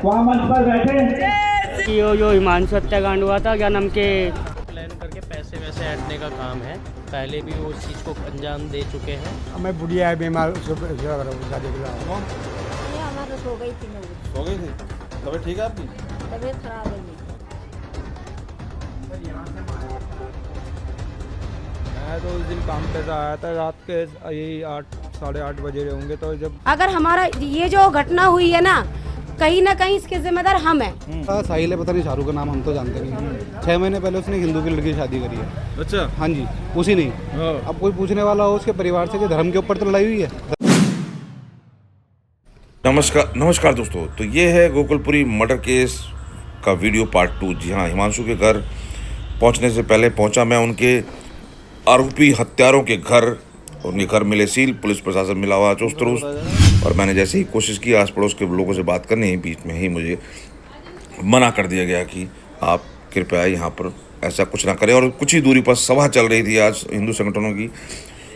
वहाँ मंच पर बैठे। जो हिमांशु हत्याकांड हुआ था, क्या नाम के प्लान करके पैसे वैसे ऐंठने का काम है। पहले भी वो इस चीज़ को अंजाम दे चुके हैं। मैं बुढ़िया है, बीमार, उसको सेवा करो, शादी के लिए। हमारा सो गई थी। सो गई थी? तबीयत ठीक है आपकी? तबीयत खराब है मेरी। मैं तो उस दिन काम पे से आया था, रात के यही 8 साढ़े 8 बजे होंगे। तो जब अगर हमारा ये जो घटना हुई है ना कहीं इसके जिम्मेदार हम हैं। साहिल है, पता नहीं शाहरुख का नाम हम तो जानते नहीं। 6 महीने पहले उसने हिंदू की लड़की से शादी करी है। अच्छा। हाँ जी, उसी नहीं। अब कोई पूछने वाला हो उसके परिवार से कि धर्म के ऊपर तो लड़ाई हुई है। नमस्कार दोस्तों, तो ये है गोकुलपुरी मर्डर केस का वीडियो पार्ट 2। जी हाँ, हिमांशु के घर पहुंचने से पहले पहुंचा मैं उनके आरोपी हत्यारों के घर। उनके घर मिले सील, पुलिस प्रशासन मिला हुआ चुस्त दुरुस्त। और मैंने जैसे ही कोशिश की आस पड़ोस के लोगों से बात करने ही बीच में ही मुझे मना कर दिया गया कि आप कृपया यहाँ पर ऐसा कुछ ना करें। और कुछ ही दूरी पर सभा चल रही थी आज हिंदू संगठनों की,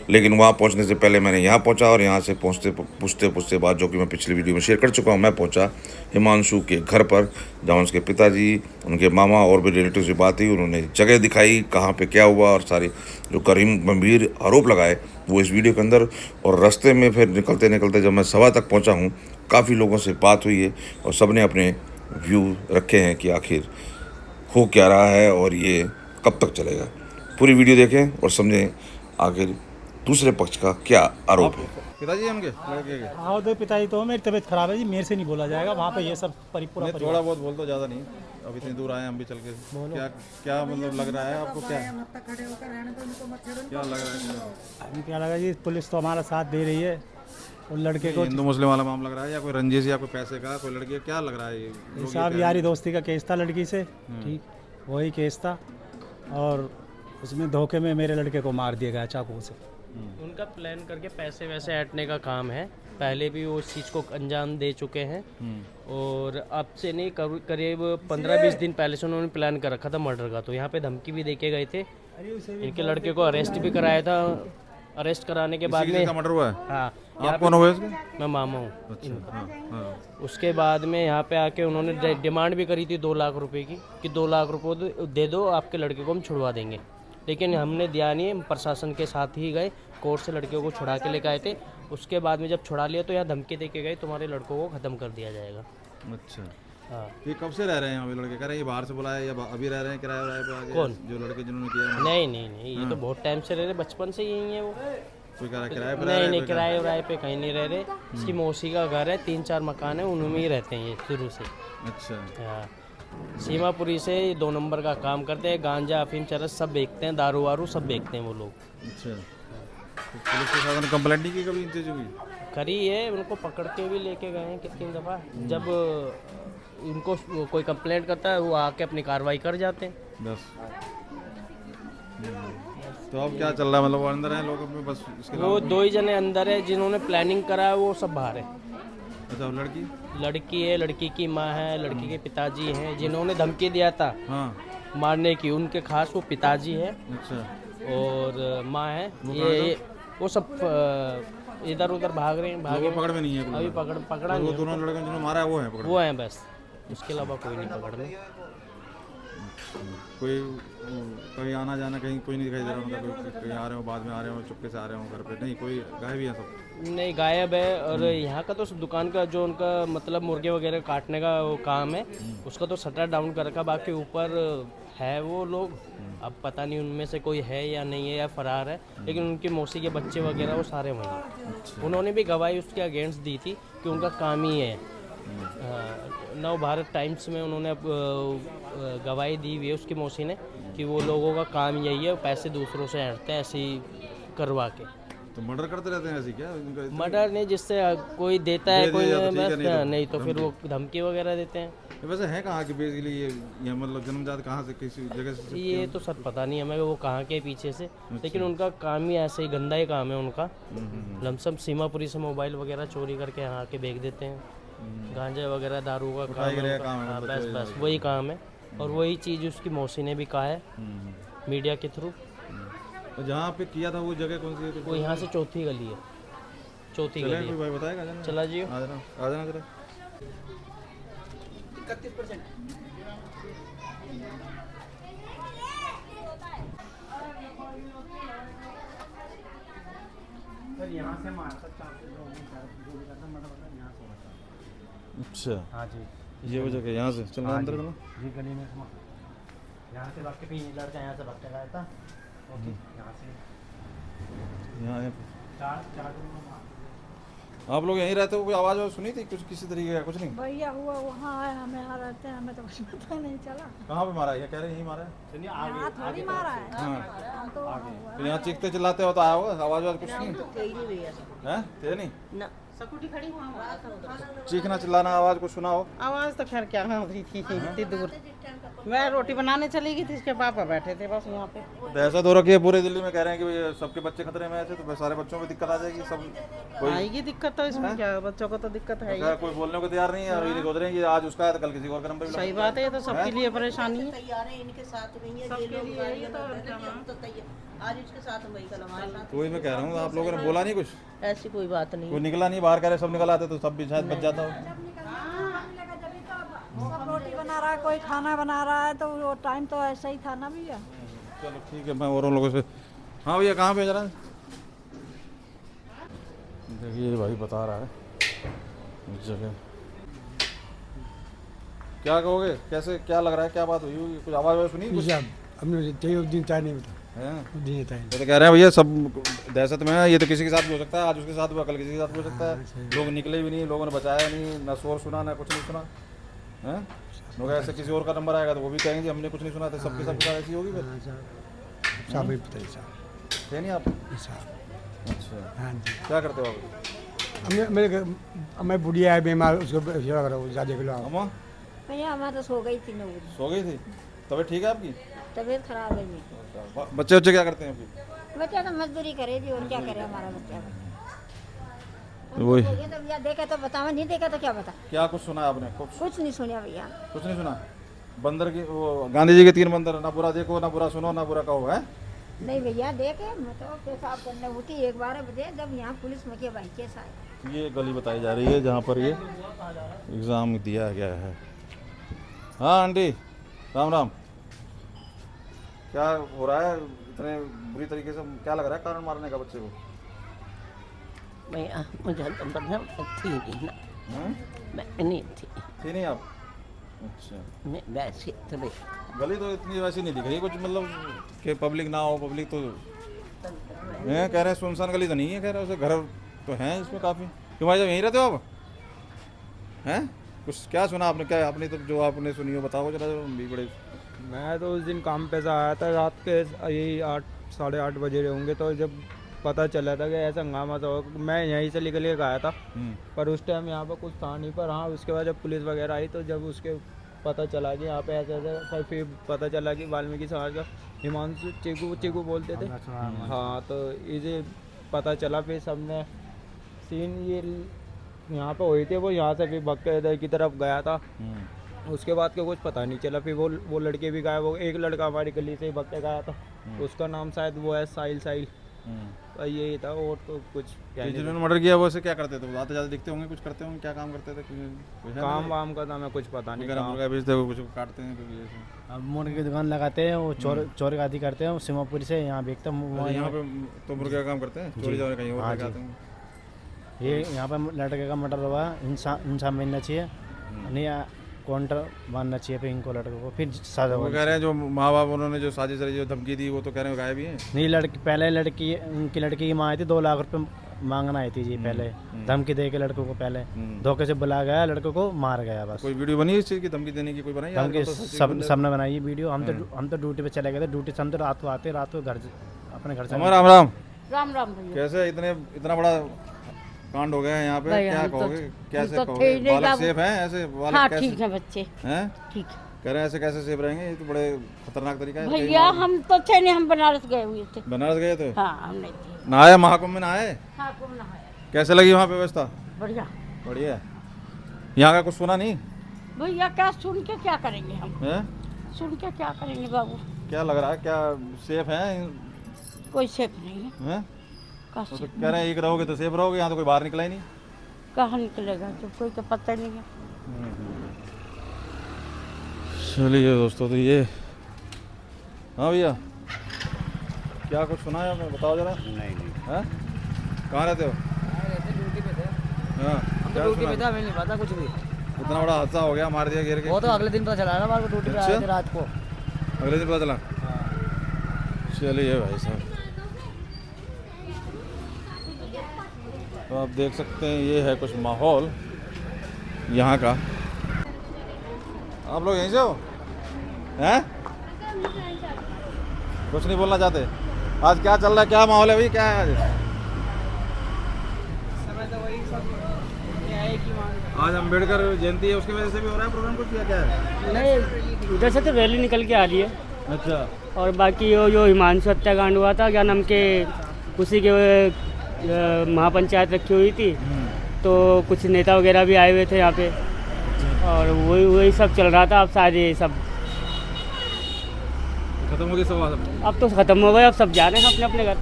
लेकिन वहाँ पहुँचने से पहले मैंने यहाँ पहुँचा और यहाँ से पूछते बाद, जो कि मैं पिछली वीडियो में शेयर कर चुका हूँ, मैं पहुँचा हिमांशु के घर पर, जहाँ उसके पिताजी, उनके मामा और भी रिलेटिव से बात हुई। उन्होंने जगह दिखाई कहाँ पे क्या हुआ और सारे जो गंभीर आरोप लगाए वो इस वीडियो के अंदर। और रास्ते में फिर निकलते जब मैं सभा तक पहुँचा हूँ, काफ़ी लोगों से बात हुई है और सब ने अपने व्यू रखे हैं कि आखिर हो क्या रहा है और ये कब तक चलेगा। पूरी वीडियो देखें और समझें आखिर दूसरे पक्ष का क्या आरोप है। पिताजी हमके लड़के के? हाँ, दो पिताजी तो मेरी तबीयत खराब है जी, मेरे से नहीं बोला जाएगा वहाँ पे। ये सब पूरा थोड़ा बहुत बोल दो, ज़्यादा नहीं। अब इतनी दूर आए हम भी चल के। क्या मतलब लग रहा है आपको? क्या लग रहा है? अभी क्या लगा जी, पुलिस तो हमारा साथ दे रही है। और लड़के को हिंदू मुस्लिम वाला मामला लग रहा है या कोई रंजिश या कोई पैसे का, कोई लड़की? क्या लग रहा है ये? साहब यारी दोस्ती का केस था लड़की से, ठीक वही केस था। और उसमें धोखे में मेरे लड़के को मार दिया गया चाकू से। उनका प्लान करके पैसे वैसे ऐंठने का काम है। पहले भी वो इस चीज़ को अंजाम दे चुके हैं। और अब से नहीं, करीब 15-20 दिन पहले से उन्होंने प्लान कर रखा था मर्डर का। तो यहाँ पे धमकी भी देके गए थे। इनके लड़के को अरेस्ट भी कराया था। अरेस्ट कराने के बाद में मर्डर हुआ है। हाँ, आप कौन हुए इसके? मैं मामा हूँ। हाँ। उसके बाद में यहाँ पे आके उन्होंने डिमांड भी करी थी 2 लाख रुपए की, कि 2 लाख रुपये दे दो, आपके लड़के को हम छुड़वा देंगे। लेकिन हमने दिया नहीं। हम प्रशासन के साथ ही गए, कोर्ट से लड़कियों को छुड़ा के लेकर आए थे। उसके बाद में जब छुड़ा लिया तो यहाँ धमकी दे के गए, तुम्हारे लड़कों को ख़त्म कर दिया जाएगा। अच्छा। हाँ। ये कब से रह रहे हैं यहाँ पे लड़के? कह रहे हैं ये बाहर से बुलाया या अभी रह रहे हैं किराए पे आके? कौन? जो लड़के जिन्होंने किया? नहीं, ये तो बहुत टाइम से रह रहे, बचपन से यही है वो। कोई कह रहा है किराए पे? नहीं, किराए पे कहीं नहीं रह रहे। इसकी मौसी का घर है, 3-4 मकान है, उनमें ही रहते हैं ये शुरू से। अच्छा। हाँ, सीमापुरी से 2 नंबर का काम करते हैं। गांजा, अफीम, चरस सब बेचते हैं, दारू वारू सब बेचते हैं वो लोग। अच्छा। तो पुलिस के साथ कंप्लेंट नहीं की कभी इन चीज़ों की? करी है, उनको पकड़ के भी लेके गए हैं कितनी दफ़ा। जब उनको कोई कंप्लेंट करता है वो आके अपनी कार्रवाई कर जाते हैं बस। तो अब क्या चल रहा है? मतलब वो अंदर हैं लोग अपने बस इसके वो 2 ही जने अंदर है जिन्होंने प्लानिंग करा है, वो सब बाहर है। अच्छा, लड़की है, लड़की की माँ है, लड़की के पिताजी हैं जिन्होंने धमकी दिया था मारने की। उनके खास वो पिताजी है। अच्छा। और माँ है। ये वो सब इधर उधर भाग रहे हैं। पकड़ में नहीं है अभी पकड़ा नहीं। वो दोनों लड़के जिन्होंने मारा है वो हैं पकड़? वो हैं बस, उसके अलावा कोई नहीं पकड़ में। कोई कहीं आना जाना कहीं कोई नहीं दिखाई दे रहा उनका? कहीं आ रहे हो, बाद में आ रहे हो, चुपके से आ रहे हो घर पे? नहीं, कोई गायब ही है सब? नहीं, गायब है। और यहाँ का तो दुकान का जो उनका मतलब मुर्गे वगैरह काटने का वो काम है, उसका तो शटर डाउन कर रखा। बाकी ऊपर है वो लोग, अब पता नहीं उनमें से कोई है या नहीं है या फरार है। लेकिन उनकी मौसी के बच्चे वगैरह वो सारे वहीं हैं। उन्होंने भी गवाही उसके अगेंस्ट दी थी कि उनका काम ही है। नव भारत टाइम्स में उन्होंने गवाही दी हुई है उसकी मौसी ने कि वो लोगों का काम यही है, पैसे दूसरों से ऐंठते हैं ऐसे ही करवा के। तो मर्डर करते रहते हैं ऐसे क्या? मर्डर नहीं, जिससे कोई देता है कोई नहीं तो फिर वो धमकी वगैरह देते हैं। वैसे है कहाँ की बेसिकली ये मतलब जन्मजात कहाँ से, किसी जगह से? ये तो सर पता नहीं हमें वो कहाँ के पीछे से। लेकिन उनका काम ही ऐसे ही गंदा ही काम है उनका। लमसम सीमापुरी से मोबाइल वगैरह चोरी करके यहाँ आके बेच देते हैं। गांजा वगैरह, दारू का काम है। बस वही काम है। और वही चीज़ उसकी मौसी ने भी कहा है मीडिया के थ्रू। तो जहाँ पे किया था वो जगह कौन सी है? वो यहाँ से चौथी गली है। चौथी गली भाई बताएगा? चला जी, आ जाना जरा। अच्छा हाँ जी, ये वजह क्या यहाँ से चलना अंदर चलो ये गली में यहाँ से भाग के भी लड़का यहाँ से भाग के आया था। ओके, यहाँ से यहाँ है। चार आप लोग यहीं रहते हो? कोई आवाज़ सुनी थी कुछ किसी तरीके का? कुछ नहीं। भैया हुआ वहाँ है, हमें यहाँ रहते हैं, हमें तो कुछ पता नहीं चला। कहाँ पे मारा है? ये कह रहे हैं यहीं मारा है। यहाँ थोड़ी मारा है, हम तो वहाँ हुआ। तो यहाँ चीखते चिल्लाते हो तो आया होगा, आवाज़ कुछ नहीं है? थे नहीं चीखना चिल्लाना आवाज़ कुछ सुना हो? आवाज तो खैर क्या हो रही थी इतनी दूर। मैं रोटी बनाने चली गई थी, इसके पापा बैठे थे बस यहाँ पे। दहशत हो रखी है पूरे दिल्ली में, कह रहे हैं कि ये सबके बच्चे खतरे में ऐसे, तो सारे बच्चों को दिक्कत आ जाएगी। सब कोई आएगी दिक्कत तो इसमें क्या है, बच्चों को तो दिक्कत है ही। अगर कोई बोलने को तैयार नहीं है और ये नहीं सोच रहे हैं कि आज उसका है तो कल किसी और का नंबर भी सही बात है, ये तो सबके लिए परेशानी है। इनके साथ नहीं है, सबके लिए ये तो आज इसके साथ वही कल हमारे साथ। तो वही मैं कह रहा हूँ, आप लोगों ने बोला नहीं कुछ? ऐसी कोई बात नहीं। कोई निकला नहीं बाहर, कह रहे सब निकल आते तो सब भी शायद बच जाता हो। सब रोटी बना रहा है, कोई खाना बना रहा है, तो वो टाइम तो ऐसा ही था ना भैया। चलो ठीक है, मैं और उन लोगों से। हाँ भैया कहाँ पे जरा देखिए, भाई बता रहा है इस जगह। क्या कहोगे, कैसे क्या लग रहा है, क्या बात हुई होगी? कुछ आवाज़ सुनी कुछ? हमने दिन तय नहीं बता हैं? दिन तय ये तो कह रहे हैं भैया सब दहशत में है, ये तो किसी के साथ भी हो सकता है, आज उसके साथ हुआ कल किसी के साथ भी हो सकता है। लोग निकले भी नहीं, लोगों ने बचाया नहीं, ना शोर सुना ना कुछ नहीं सुना है। लोग ऐसे किसी और का नंबर आएगा तो वो भी कहेंगे हमने कुछ नहीं सुना था, सबके सब ऐसी होगी फिर। साहब बताइए साहब। थे नहीं आप? साहब अच्छा हाँ जी, क्या करते हो आप? मैं बुढ़िया है, बीमार, उसको सेवा करो ज़्यादा किलो। अम्मा भैया हमारे तो सो गई थी ना, सो गई थी? तबीयत ठीक है आपकी? तबीयत खराब है जी। बच्चे बच्चे क्या करते हैं अभी? बच्चा तो मजदूरी करे जी, और क्या करे हमारा बच्चा। वही ये तो भैया देखा तो बताओ, नहीं देखा तो क्या बता। क्या कुछ सुना है आपने? कुछ नहीं सुना भैया, कुछ नहीं सुना। बंदर की वो गांधी जी के 3 बंदर, ना बुरा देखो ना बुरा सुनो ना बुरा कहो, है? नहीं भैया देखे, मतलब पेशाब करने होती 1-12 बजे, जब यहाँ पुलिस में के भाई केस आए। ये गली बताई जा रही है जहाँ पर ये एग्ज़ाम दिया गया है। हाँ आंटी राम राम। क्या हो रहा है इतने बुरी तरीके से? क्या लग रहा है कारण मारने का बच्चे को? भैया मुझे तो बढ़िया थी नहीं ना, हैं? मैं नहीं थी नहीं आप? अच्छा, मैं वैसे तो गली तो इतनी वैसी नहीं दिख रही कुछ, मतलब कि पब्लिक ना हो। पब्लिक तो है, कह रहे हैं सुनसान गली तो नहीं है, कह रहे हैं उसे घर तो हैं इसमें काफ़ी। क्यों भाई जब यहीं रहते हो आप? हैं कुछ क्या सुना आपने? क्या आपने तो जो आपने सुनी हो बताओ जरा, भी बड़े। मैं तो उस दिन काम पे से आया था, रात के यही 8 साढ़े 8 बजे रहे होंगे, तो जब पता चला था कि ऐसा हंगामा तो मैं यहीं से निकल के आया था, पर उस टाइम यहाँ पर कुछ था नहीं। पर हाँ उसके बाद जब पुलिस वगैरह आई तो जब उसके पता चला कि यहाँ पे ऐसा फिर पता चला कि वाल्मीकि समाज का हिमांशु चीकू बोलते थे। हाँ तो इसे पता चला, फिर सबने सीन ये यहाँ पे हुए थे, वो यहाँ से फिर भग के इधर की तरफ गया था। उसके बाद के कुछ पता नहीं चला। फिर वो लड़के भी गायब हो गए। एक लड़का हमारी गली से ही भग के गया था, उसका नाम शायद वो है साहिल। यही था, और तो कुछ जिन्होंने मर्डर किया वो से क्या करते थे? आते ज़्यादा दिखते होंगे, कुछ करते होंगे, क्या काम करते थे? काम वाम का था मैं कुछ पता नहीं। मुर्गा बेचते हो, कुछ काटते हैं कभी ऐसे? अब मुर्गे की दुकान लगाते हैं, वो चोर गादी करते हैं, सीमापुर से यहाँ बेचते हैं। यहाँ पे तो मुर्गे का काम करते हैं, चोरी जाने कहीं और जाते हैं। ये यहाँ पे लड़के का मर्डर हुआ, इंसान मिलना चाहिए, नहीं काउंटर बांधना चाहिए फिर इनको, लड़के को फिर सजा। वो कह रहे हैं जो माँ बाप उन्होंने जो साजिश रही, जो धमकी दी, वो तो कह रहे हैं गायब भी हैं। नहीं, लड़की पहले उनकी लड़की की माँ आई थी, 2 लाख रुपए मांगना आई थी जी। पहले धमकी दे के लड़कों को पहले धोखे से बुला गया, लड़कों को मार गया बस। कोई वीडियो बनी इस चीज़ की धमकी देने की? कोई बनाई? धमकी सबने बनाई ये वीडियो। हम तो ड्यूटी पे चले गए थे, ड्यूटी से हम तो रात को आते, रात को घर अपने घर से। राम राम। राम राम भैया। कैसे इतना बड़ा कांड हो गया है यहाँ पे? क्या कहोगे, कैसे कहोगे? बालक सेफ हैं ऐसे? हाँ ठीक है बच्चे, हैं ठीक? कह रहे हैं ऐसे कैसे सेफ रहेंगे? ये तो बड़े खतरनाक तरीका है भैया। हम तो थे नहीं, हम बनारस गए हुए थे। बनारस गए थे? हाँ हम नहीं थे। नहाए महाकुंभ में? नहाए? हाँ कुंभ नहाया। कैसे लगी वहाँ पे व्यवस्था? बढ़िया बढ़िया। यहाँ का कुछ सुना नहीं भैया? क्या सुन के क्या करेंगे हम? है? सुन के क्या करेंगे बाबू? क्या लग रहा है, क्या सेफ है? कोई सेफ नहीं है। तो कह रहे हैं एक रहोगे तो सेफ रहोगे, यहाँ तो कोई बाहर निकला ही नहीं। कहाँ निकलेगा? जब कोई तो पता नहीं है। चलिए दोस्तों, तो ये हाँ भैया, क्या कुछ सुना है आपने? बताओ जरा। नहीं हैं? कहाँ रहते हो? ड्यूटी पे थे, हाँ, क्या ड्यूटी सुना? पे था, हमें नहीं पता कुछ भी। इतना बड़ा हादसा हो गया, मार दिया घेर के। वो तो अगले दिन पता चला ना, हमारे को ड्यूटी पे आए थे रात को। अगले दिन पता चला। चलिए भाई साहब, तो आप देख सकते हैं ये है कुछ माहौल यहाँ का। आप लोग यहीं से हो? हैं? कुछ नहीं बोलना चाहते? आज क्या चल रहा है, क्या माहौल है भाई, क्या है आज? आज अम्बेडकर जयंती है, उसकी वजह से भी हो रहा है प्रोग्राम कुछ, या क्या है? नहीं, उधर से तो रैली निकल के आ रही है। अच्छा। और बाकी वो जो हिमांशु हत्याकांड हुआ था, क्या नाम के, उसी के महापंचायत रखी हुई थी, तो कुछ नेता वगैरह भी आए हुए थे यहाँ पे, और वही सब चल रहा था। अब शायद ये सब खत्म हो गई सब? अब तो ख़त्म हो गए, अब सब जा रहे हैं अपने अपने घर।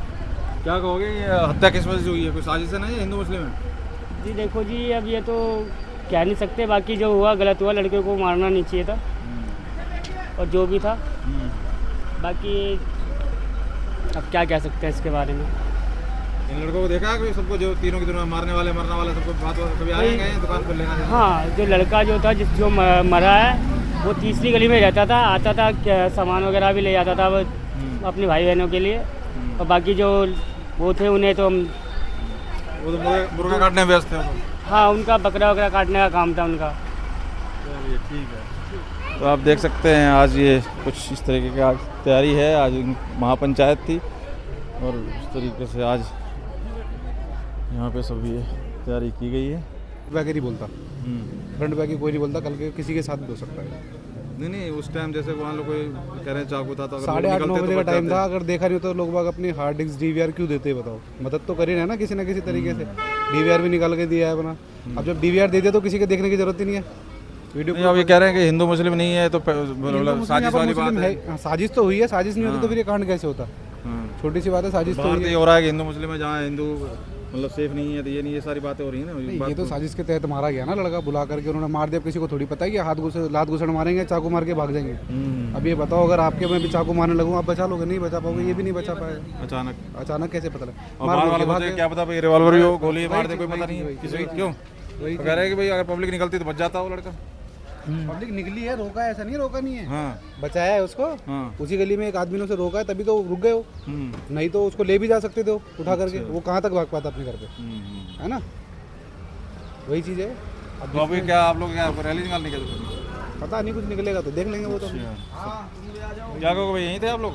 क्या कहोगे, ये हत्या किस वजह से हुई है? कोई साजिश है? नहीं, हिंदू मुस्लिम है? जी देखो जी, अब ये तो कह नहीं सकते, बाकी जो हुआ गलत हुआ, लड़के को मारना नहीं चाहिए था, और जो भी था, बाकी अब क्या कह सकते हैं इसके बारे में। इन लड़कों को देखा है सबको, जो तीनों की तीनों मारने वाले मरने वाले, सबको बात कभी आए गए दुकान पर लेना? हाँ, जो लड़का जो था, जो मरा है, वो तीसरी गली में रहता था, आता था, सामान वगैरह भी ले जाता था वो अपने भाई बहनों के लिए, और बाकी जो वो थे उन्हें तो वो तो मुर्गा काटने में व्यस्त थे। हाँ, उनका बकरा वगैरह काटने का काम था उनका। चलिए ठीक है। तो आप देख सकते हैं आज ये कुछ इस तरीके की आज तैयारी है। आज महापंचायत थी और इस तरीके से आज यहाँ पे सब ये तैयारी की गई है। बैग नहीं बोलता, फ्रंट बैग कोई नहीं बोलता, कल के किसी के साथ भी हो सकता है। नहीं, उस टाइम जैसे वहाँ लोग कोई कह रहे हैं चाकू था, तो 8:30-9 बजे का टाइम था। अगर देखा नहीं तो लोग बाग अपनी हार्ड डिस्क DVR क्यों देते हैं बताओ? मदद तो करी है ना किसी न किसी तरीके से। DVR भी निकाल के दिया है अपना। अब जब DVR दे दिया तो किसी के देखने की जरूरत ही नहीं है। वीडियो अब ये कह रहे हैं कि हिंदू मुस्लिम नहीं है, तो साजिश वाली बात है। साजिश तो हुई है, साजिश नहीं होती तो फिर ये कांड कैसे होता? छोटी सी बात है, साजिश तो हो रहा है कि हिंदू मुस्लिम है, जहाँ हिंदू मतलब सेफ नहीं है, तो ये नहीं, ये सारी बातें हो रही है ना। ये तो साजिश के तहत मारा गया ना लड़का, बुला करके उन्होंने मार दिया। किसी को थोड़ी पता है कि लात घुसड़ मारेंगे, चाकू मार के भाग जाएंगे। अब ये बताओ, अगर आपके मैं भी चाकू मारने लगूँ, आप बचा लोगे? नहीं बचा पाओगे, ये भी नहीं बचा पाएगा। अचानक कैसे पता लगा? क्या पता भाई, रिवॉल्वर भी हो, गोली मार दे, कोई पता नहीं है किसी को। क्यों कह रहे हैं कि भाई अगर पब्लिक निकलती तो बच जाता वो लड़का। पब्लिक निकली है, रोका है, ऐसा नहीं रोका नहीं है। हाँ। बचाया है उसको। हाँ। उसी गली में एक आदमी ने उसे रोका है, तभी तो रुक गए हो। नहीं तो उसको ले भी जा सकते थे उठा करके। वो कहाँ तक भाग पाता अपने घर पे, है ना? वही चीज़ है। अब अभी क्या आप लोग क्या रैली निकालने के? पता नहीं, कुछ निकलेगा तो देख लेंगे वो तो। क्या कहोगे भाई, यहीं थे आप लोग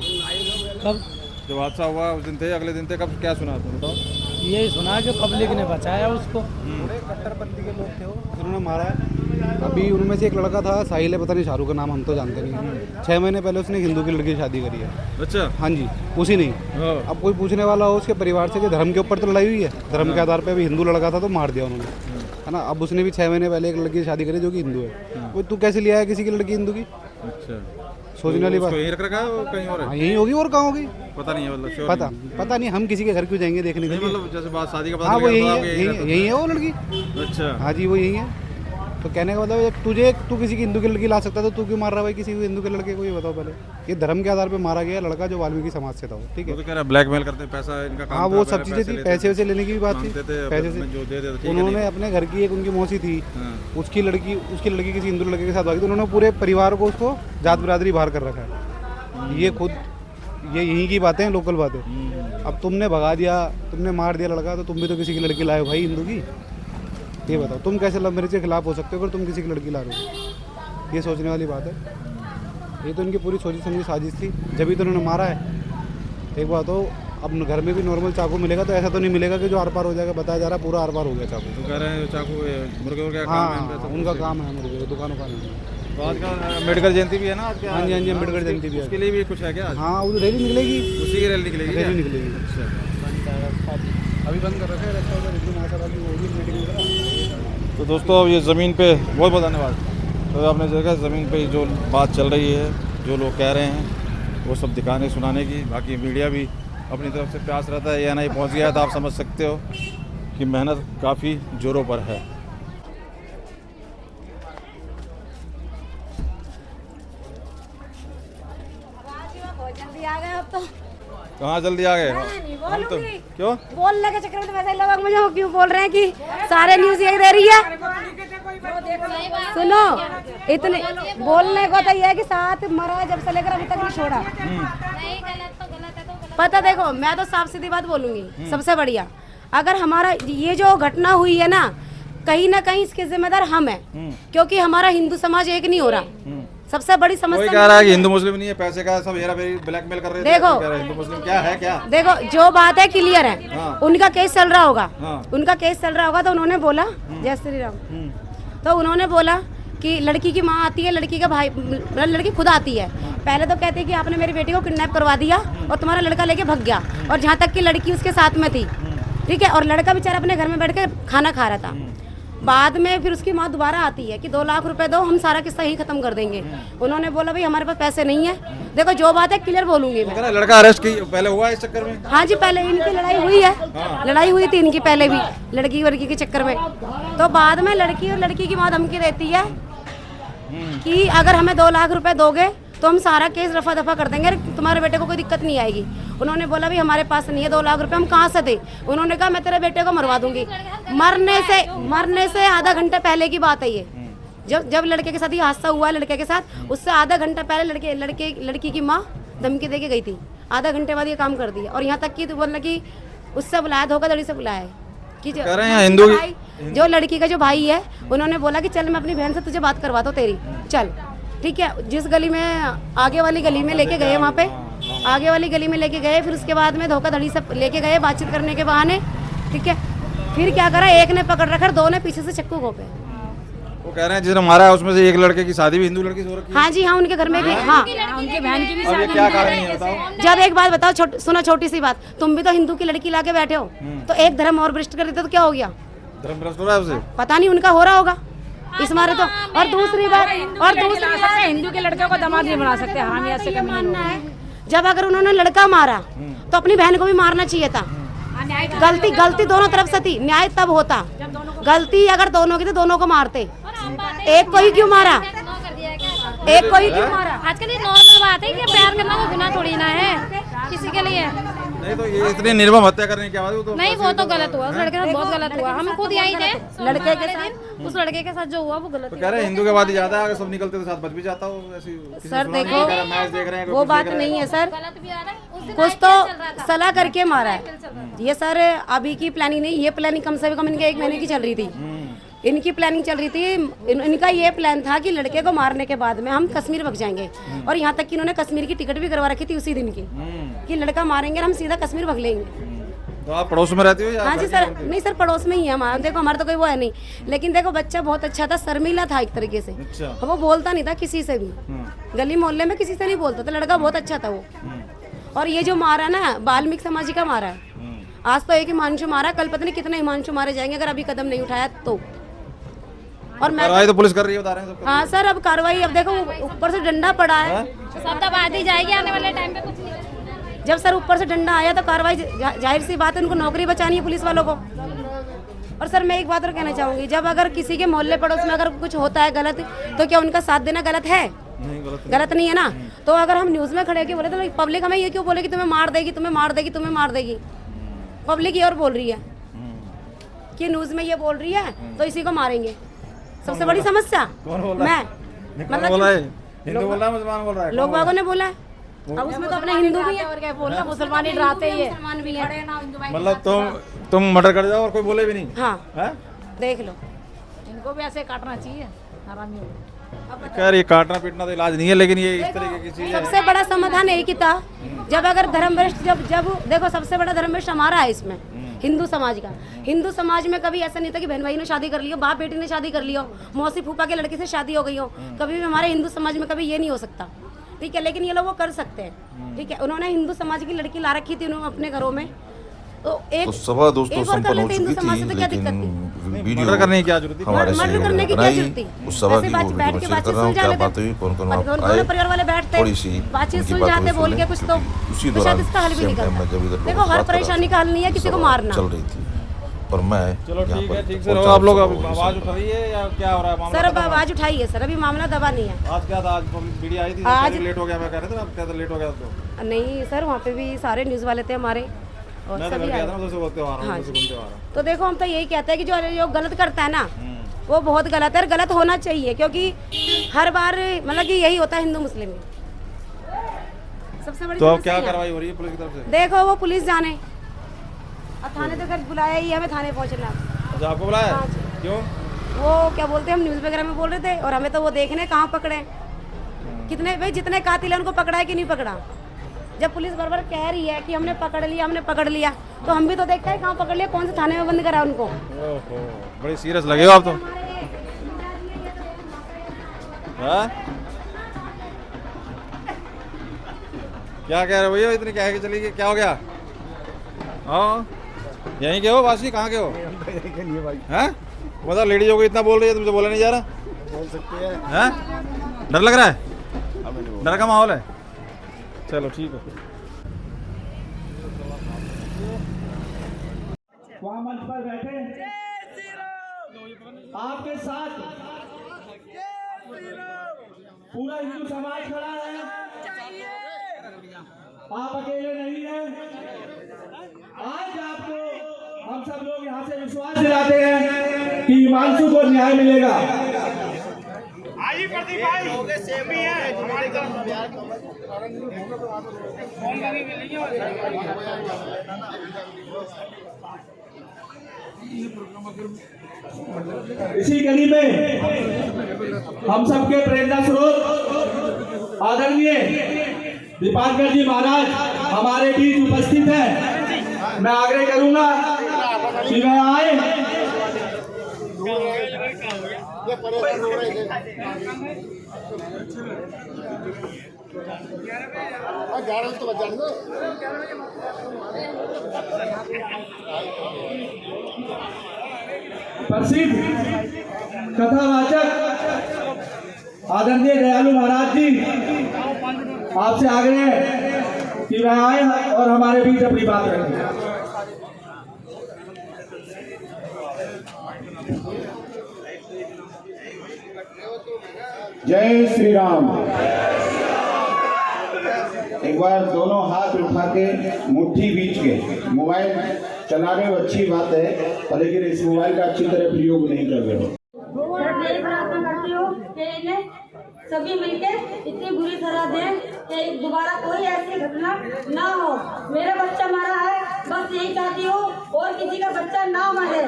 कब जब हादसा हुआ? उस दिन थे, अगले दिन थे? कब क्या सुना आपने, बताओ? यही सुना कि पब्लिक ने बचाया उसको। कट्टरपंथी के लोग थे वो, जिन्होंने मारा है। अभी उनमें से एक लड़का था, साहिल है, पता नहीं शाहरुख का नाम, हम तो जानते नहीं। 6 महीने पहले उसने हिंदू की लड़की से शादी करी है। अच्छा। हाँ जी, उसी नहीं। अब कोई पूछने वाला हो उसके परिवार से कि धर्म के ऊपर तो लड़ाई हुई है, धर्म के आधार पर अभी हिंदू लड़का था तो मार दिया उन्होंने, है ना? अब उसने भी 6 महीने पहले एक लड़की से शादी करी जो कि हिंदू है। वो तू कैसे लिया है किसी की लड़की हिंदू की? अच्छा, सोचने वाली बात। यहीं रख रखा है कहीं और? हाँ, यहीं होगी, और कहाँ होगी पता नहीं है, मतलब पता नहीं। हम किसी के घर क्यों जाएंगे देखने के लिए? मतलब जैसे बात शादी का पता। हाँ, वो यही है वो लड़की। अच्छा। हाँ जी, वो यही है। तो कहने का मतलब तू किसी की हिंदू की लड़की ला सकता, तो तू क्यों मार रहा है भाई किसी हिंदू के लड़के को? ये बताओ पहले। ये धर्म के आधार पे मारा गया लड़का जो वाल्मीकि समाज से था, ठीक है? तो कह रहा ब्लैकमेल करते, पैसा इनका काम। हाँ, वो सब चीज़ें थी, पैसे वैसे लेने की भी बात थी। पैसे से जो दे देते। उन्होंने अपने घर की एक उनकी मौसी थी, उसकी लड़की किसी हिंदू लड़के के साथ भागी, तो उन्होंने पूरे परिवार को उसको जात बिरादरी बाहर कर रखा है। ये खुद ये यहीं की बातें हैं, लोकल बातें। अब तुमने भगा दिया, तुमने मार दिया लड़का, तो तुम भी तो किसी की लड़की लाए हो भाई हिंदू की। ये बताओ, तुम कैसे लव मैरिज के खिलाफ हो सकते हो अगर तुम किसी की लड़की ला रहे हो? ये सोचने वाली बात है। ये तो इनकी पूरी सोची समझी साजिश थी, जब तो उन्होंने मारा है। एक बात हो, अब घर में भी नॉर्मल चाकू मिलेगा तो ऐसा तो नहीं मिलेगा कि जो आर पार हो जाएगा। बताया जा रहा है पूरा आर पार हो गया चाकू। तो कह रहे हैं चाकू मुर्गे। हाँ, उनका काम है, मुर्गे दुकानों का नहीं। तो आज का अम्बेडकर जयंती भी है ना? हाँ जी, अम्बेडकर जयंती भी है। उसके लिए भी कुछ है क्या? हाँ, वो रैली निकलेगी, उसी की रैली निकलेगी। अच्छा, अभी बंद कर रखा है। तो दोस्तों, अब ये ज़मीन पे बहुत बहुत धन्यवाद। तो आपने देखा ज़मीन पे जो बात चल रही है, जो लोग कह रहे हैं, वो सब दिखाने सुनाने की। बाकी मीडिया भी अपनी तरफ से प्यास रहता है। ये नहीं पहुंच गया है तो आप समझ सकते हो कि मेहनत काफ़ी जोरों पर है। जल्दी आ गए अब तो। कहाँ जल्दी आ गए नहीं हम तो बोलूंगी। क्यों बोलने के चक्कर में तो वैसे ही लोग मुझे क्यों बोल रहे हैं कि सारे न्यूज यही दे रही है। सुनो, इतने बोलने को तो ये है कि साथ मरा जब से लेकर अभी तक नहीं छोड़ा। पता देखो, मैं तो साफ सीधी बात बोलूंगी, सबसे बढ़िया अगर हमारा ये जो घटना हुई है ना कहीं इसके जिम्मेदार हम हैं, क्योंकि हमारा हिंदू समाज एक नहीं हो रहा। सबसे बड़ी कोई समस्या कह रहा है कि हिंदू मुस्लिम नहीं है, पैसे का सब हेरा फेरी ब्लैकमेल कर रहे थे। देखो, कह रहे हैं हिंदू मुस्लिम क्या है क्या। देखो जो बात है क्लियर है। हाँ। उनका केस चल रहा होगा। हाँ। उनका केस चल रहा होगा तो उन्होंने बोला जय श्री राम, तो उन्होंने बोला कि लड़की की माँ आती है, लड़की का भाई, लड़की खुद आती है। पहले तो कहते हैं कि आपने मेरी बेटी को किडनैप करवा दिया और तुम्हारा लड़का लेके भाग गया, और जहाँ तक कि लड़की उसके साथ में थी, ठीक है, और लड़का बेचारा अपने घर में बैठ कर खाना खा रहा था। बाद में फिर उसकी माँ दोबारा आती है कि 2 लाख रुपए दो, हम सारा किस्सा ही खत्म कर देंगे। उन्होंने बोला भाई हमारे पास पैसे नहीं है। देखो जो बात है क्लियर बोलूंगी मैं। लड़का अरेस्ट की पहले हुआ इस चक्कर में। हाँ जी, पहले इनकी लड़ाई हुई है। लड़ाई हुई थी इनकी पहले भी, लड़की वर्गी के चक्कर में। तो बाद में लड़की और लड़की की माँ धमकी देती है कि अगर हमें 2 लाख रुपए दोगे तो हम सारा केस रफा दफा कर देंगे, तुम्हारे बेटे को कोई दिक्कत नहीं आएगी। उन्होंने बोला भी हमारे पास नहीं है 2 लाख रुपए, हम कहाँ से दे। उन्होंने कहा मैं तेरे बेटे को मरवा दूंगी। मरने से आधा घंटा पहले की बात है ये। जब लड़के के साथ ये हादसा हुआ है, लड़के के साथ, उससे आधा घंटा पहले लड़की की माँ धमकी दे के गई थी। आधा घंटे बाद ये काम कर दिया, और यहाँ तक कि बोलना कि उससे बुलाया, धोखाधड़ी से बुलाया है कि जो लड़की का जो भाई है, उन्होंने बोला कि चल मैं अपनी बहन से तुझे बात करवाता हूँ तेरी, चल ठीक है। जिस गली में आगे वाली गली में लेके गए, वहाँ पे आगे वाली गली में लेके गए, फिर उसके बाद में धोखाधड़ी से लेके गए बातचीत करने के बहाने, ठीक है। फिर क्या करा, एक ने पकड़ रखा, 2 ने पीछे से चक्कू घोंपे। वो कह रहे हैं जिसने मारा है उसमें से एक लड़के की शादी भी हिंदू लड़की से हो रखी है। हाँ जी, हाँ, उनके घर में भी, हाँ उनकी बहन की भी अब ये क्या कारण है बताओ। जब एक बात बताओ, सुनो छोटी सी बात, तुम भी तो हिंदू की लड़की लाके बैठे हो, तो एक धर्म और भ्रष्ट कर देते तो क्या हो गया। धर्म भ्रष्ट हो रहा है उसे, पता नहीं उनका हो रहा होगा इस मारे तो। और दूसरी बात हिंदू के लड़के को दामाद नहीं बना सकते, हम ऐसे कभी मानना है। जब अगर उन्होंने लड़का मारा तो अपनी बहन को भी मारना चाहिए था। गलती दोनों तरफ से थी, न्याय तब होता। गलती अगर दोनों की तो दोनों को मारते, एक को ही क्यों मारा, एक को ही क्यों मारा। आजकल ये नॉर्मल बात है कि प्यार करना कोई गुनाह थोड़ी ना है किसी के लिए। नहीं तो ये इतनी निर्मम हत्या करने की आवाज तो नहीं, वो तो गलत हुआ, उस लड़के के साथ बहुत गलत हुआ। हम खुद यही थे लड़के के साथ, उस लड़के के साथ जो हुआ वो गलत। तो कह रहे हैं हिंदू के बाद ही जाता है, अगर सब निकलते तो साथ बच भी जाता हो। ऐसी सर देखो, मैच देख रहे हैं, वो बात नहीं है सर, कुछ तो सलाह करके मारा है ये सर। अभी की प्लानिंग नहीं, ये प्लानिंग कम से कम इनके 1 महीने की चल रही थी। इनकी प्लानिंग चल रही थी, इनका ये प्लान था कि लड़के को मारने के बाद में हम कश्मीर भाग जाएंगे, और यहाँ तक कि इन्होंने कश्मीर की टिकट भी करवा रखी थी उसी दिन की, कि लड़का मारेंगे और हम सीधा कश्मीर भाग लेंगे। तो आप पड़ोस में रहती हो या? हाँ जी सर, नहीं सर पड़ोस में ही है हमारा। देखो हमारा तो कोई वो है नहीं, लेकिन देखो बच्चा बहुत अच्छा था, शर्मीला था एक तरीके से। अच्छा। वो बोलता नहीं था किसी से भी, गली मोहल्ले में किसी से नहीं बोलता था, लड़का बहुत अच्छा था वो। और ये जो मारा ना, वाल्मीकि समाज का मारा है। आज तो एक हिमांशु मारा, कल पता नहीं कितने हिमांशु मारे जाएंगे अगर अभी कदम नहीं उठाया तो। और मैं कार्रवाई तो पुलिस कर रही है, बता रहे हैं सब। हाँ सर, अब कार्रवाई, अब देखो ऊपर से डंडा पड़ा है, सब तब आती जाएगी, आने वाले टाइम पे कुछ नहीं। जब सर ऊपर से डंडा आया तो कार्रवाई, जाहिर सी बात है उनको नौकरी बचानी है पुलिस वालों को। और सर मैं एक बात और कहना चाहूंगी, जब अगर किसी के मोहल्ले पड़ोस में अगर कुछ होता है गलत, तो क्या उनका साथ देना गलत है? गलत नहीं है ना। तो अगर हम न्यूज में खड़े के बोले तो पब्लिक हमें ये क्यों बोले कि तुम्हें मार देगी, तुम्हें मार देगी, तुम्हें मार देगी। पब्लिक ये और बोल रही है कि न्यूज में ये बोल रही है तो इसी को मारेंगे। सबसे बड़ी समस्या मैं, मतलब हिंदू बोल रहा है, मुसलमान बोल रहा है, लोग बागों ने बोला है। अब उसमें तो अपने हिंदू भी है और क्या बोलना, मुसलमान ही डराते ही है। मुसलमान भी है। मतलब तुम मर्डर कर जाओ और कोई बोले भी नहीं। हाँ देख लो, इनको भी ऐसे काटना चाहिए हरामियों। खैर ये काटना पीटना तो इलाज नहीं है, लेकिन ये इस तरीके की चीज है। सबसे बड़ा समाधान एक ही था, जब अगर धर्मभ्रष्ट, जब देखो सबसे बड़ा धर्मभ्रष्ट हमारा है इसमें, हिंदू समाज का। हिंदू समाज में कभी ऐसा नहीं था कि बहन भाई ने शादी कर लियो, बाप बेटी ने शादी कर लियो, मौसी फूफा के लड़के से शादी हो गई हो। कभी भी हमारे हिंदू समाज में कभी ये नहीं हो सकता, ठीक है। लेकिन ये लोग वो कर सकते हैं, ठीक है। उन्होंने हिंदू समाज की लड़की ला रखी थी उन्होंने अपने घरों में, तो एक सभा दोस्तों संपन्न हो चुकी थी, लेकिन वीडियो करने की क्या जरूरत थी, हमारे सहयोगी ने बनाई। उस सभा की वो वीडियो शेयर कर रहा हूँ, क्या बात हुई, कौन कौन आए, परिवार वाले बैठते, थोड़ी सी बातचीत सुन जाते, बोल के कुछ तो उसी दौरान इसका हल भी निकलता। देखो हर परेशानी का हल नहीं है किसी को मारना। चल रही थी, और मैं चलो यहाँ ठीक पर है, ठीक से रहो पहुंचा आप लोग। सब अब लोगों के आवाज सामने। उठ रही है या क्या हो रहा है मामला? सर अब खत्म है? आवाज उठाई है सर, अभी मामला दबा नहीं है। आज क्या था? आज मीडिया आई थी, आज- लेट हो गया मैं कह रहे थे ना, क्या था लेट हो गया तो? नहीं सर, वहाँ पे भी सारे न्यूज़ वाले थे हमारे और मैं तो सभी घर गया आए। था ना, तो बोलते आ रहा हाँ हूँ, जी। घूमते आ रहा हूँ। तो देखो हम तो यही कहते हैं कि जो गलत करता है ना वो बहुत गलत है और गलत होना चाहिए, क्योंकि हर बार मतलब कि यही होता है हिंदू मुस्लिम में। सबसे बड़ी तो अब समस्या क्या है। कार्रवाई हो रही है पुलिस की तरफ से? देखो वो पुलिस जाने, अब थाने तो घर बुलाया ही, हमें थाने पहुंचना। अच्छा, आपको बुलाया? हाँ जी। क्यों? वो क्या बोलते हैं, हम न्यूज़ वगैरह में बोल रहे थे और हमें तो वो देखने कहाँ पकड़े, कितने भाई जितने कातिल हैं उनको पकड़ा है कि नहीं पकड़ा। जब पुलिस बराबर कह रही है कि हमने पकड़ लिया, हमने पकड़ लिया, तो हम भी तो देखते हैं कहाँ पकड़ लिया, कौन से थाने में बंद करा उनको। ओहो, बड़ी सीरियस लगे हो आप तो। हाँ? क्या कह रहे हो भैया, इतनी कह के चली गई, क्या हो गया? हाँ, यहीं के हो वासी? कहाँ के हो? हैं? बताओ, लेडीजों को इतना बोल रही है, तुमसे बोला नहीं जा रहा? बोल सकते हैं। हैं? डर लग रहा है? डर का माहौल है? चलो ठीक है। वहाँ मंच पर बैठे आपके साथ पूरा हिंदू समाज खड़ा है, आप अकेले नहीं हैं। आज आपको हम सब लोग यहाँ से विश्वास दिलाते हैं कि हिमांशु को न्याय मिलेगा। आइए प्रदीप भाई, भी है हमारी इसी कड़ी में हम सबके प्रेरणा स्रोत आदरणीय दीपांकर जी महाराज हमारे बीच उपस्थित हैं। मैं आग्रह करूंगा कि वह आए। प्रसिद्ध कथावाचक आदरणीय दयालु महाराज जी, आपसे आग्रह है कि वह आए और हमारे बीच अपनी बात रखें। जय श्री राम। एक बार दोनों हाथ उठा के मुट्ठी बीच के, मोबाइल चलाने में अच्छी बात है, लेकिन इस मोबाइल का अच्छी तरह प्रयोग नहीं कर रहे हो। मैं प्रार्थना करती हूँ कि इन्हें सभी मिलकर इतनी बुरी सजा दें कि दोबारा कोई ऐसी घटना ना हो। मेरा बच्चा मरा है, बस यही चाहती हूँ, और किसी का बच्चा ना मरे।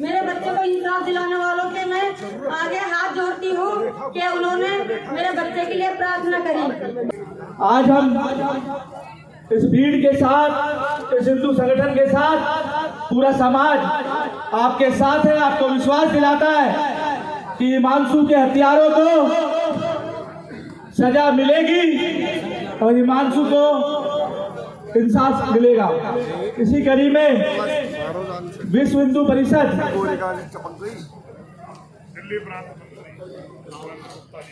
मेरे बच्चे को इंसाफ दिलाने वालों के मैं आगे हाथ जोड़ती हूँ कि उन्होंने मेरे बच्चे के लिए प्रार्थना करी। आज हम इस भीड़ के साथ, इस हिंदू संगठन के साथ, पूरा समाज आपके साथ है, आपको विश्वास दिलाता है कि हिमांशु के हत्यारों को सजा मिलेगी और हिमांशु को इंसाफ मिलेगा। इसी कड़ी में विश्व हिंदू परिषद,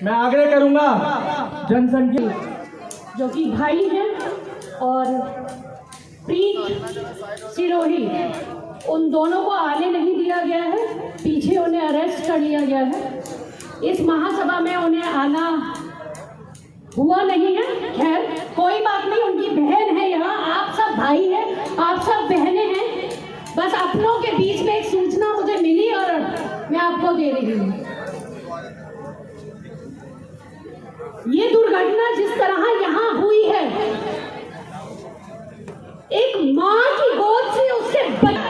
मैं आग्रह करूंगा जनसंख्या जो कि भाई हैं, और प्रीत सिरोही, उन दोनों को आने नहीं दिया गया है, पीछे उन्हें अरेस्ट कर लिया गया है। इस महासभा में उन्हें आना हुआ नहीं है। खैर कोई बात नहीं, उनकी बहन है यहाँ, आप सब भाई हैं, आप सब बहनें हैं। बस अपनों के बीच में एक सूचना मुझे मिली और मैं आपको दे रही हूँ। ये दुर्घटना जिस तरह यहाँ हुई है, एक माँ की गोद से उसके बच्चे